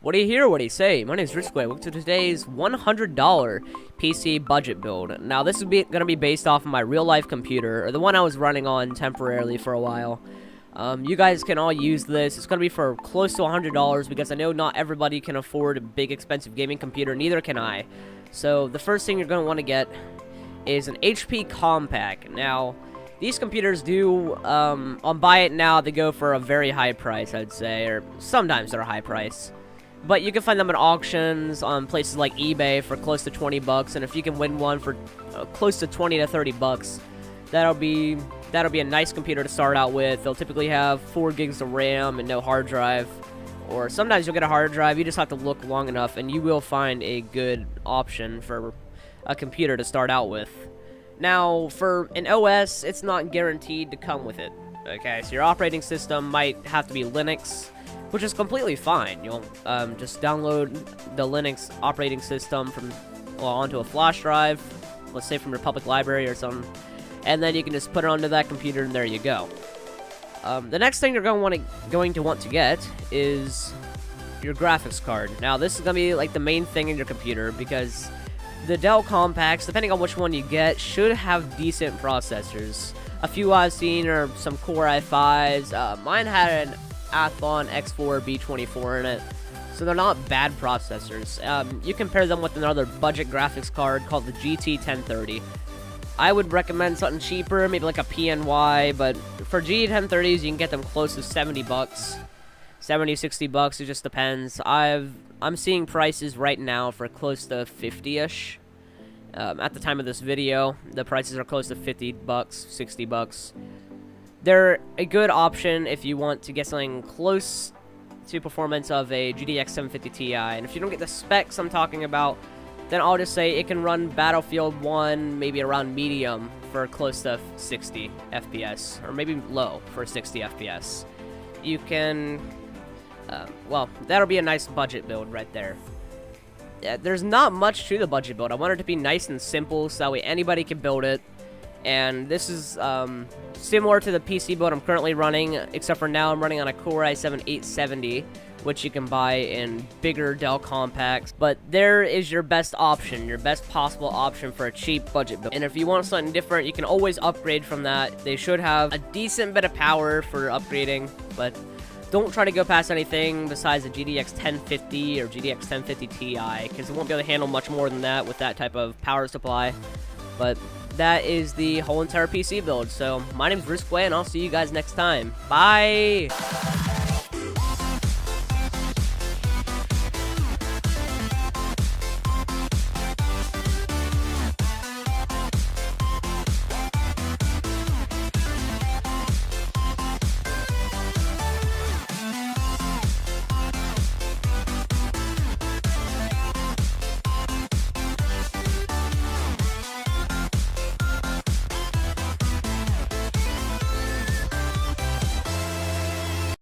What do you hear? What do you say? My name is Rich Square. Welcome to today's $100 PC budget build. Now, this is going to be based off of my real-life computer, or the one I was running on temporarily for a while. You guys can all use this. It's going to be for close to $100 because I know not everybody can afford a big, expensive gaming computer. Neither can I. So, the first thing you're going to want to get is an HP Compaq. Now, these computers do, on Buy It Now, they go for a very high price, I'd say, or sometimes they're a high price. But you can find them at auctions on places like eBay for close to 20 bucks, and if you can win one for close to 20 to 30 bucks, that'll be a nice computer to start out with. They'll typically have 4 gigs of RAM and no hard drive, or sometimes you'll get a hard drive. You just have to look long enough, and you will find a good option for a computer to start out with. Now, for an OS, it's not guaranteed to come with it. Okay, so your operating system might have to be Linux, which is completely fine. You'll just download the Linux operating system onto a flash drive, let's say from your public library or something, and then you can just put it onto that computer, and there you go. The next thing you're going to want to get is your graphics card. Now, this is going to be like the main thing in your computer because the Dell Compaqs, depending on which one you get, should have decent processors. A few I've seen are some Core i5s. Mine had an Athlon X4 B24 in it, so they're not bad processors. You compare them with another budget graphics card called the GT 1030. I would recommend something cheaper, maybe like a PNY, but for GT 1030s, you can get them close to 70 bucks. 70, 60 bucks, it just depends. I'm seeing prices right now for close to 50-ish. At the time of this video, the prices are close to 50 bucks, 60 bucks. They're a good option if you want to get something close to performance of a GTX 750 Ti. And if you don't get the specs I'm talking about, then I'll just say it can run Battlefield 1, maybe around medium for close to 60 FPS, or maybe low for 60 FPS. You can, well, that'll be a nice budget build right there. There's not much to the budget build. I want it to be nice and simple so that way anybody can build it. And this is similar to the PC build I'm currently running, except for now I'm running on a Core i7-870, which you can buy in bigger Dell Compaqs. But there is your best option, your best possible option for a cheap budget build. And if you want something different, you can always upgrade from that. They should have a decent bit of power for upgrading, but don't try to go past anything besides the GTX 1050 or GTX 1050 Ti, because it won't be able to handle much more than that with that type of power supply. But that is the whole entire PC build. So my name is Riskway, and I'll see you guys next time. Bye!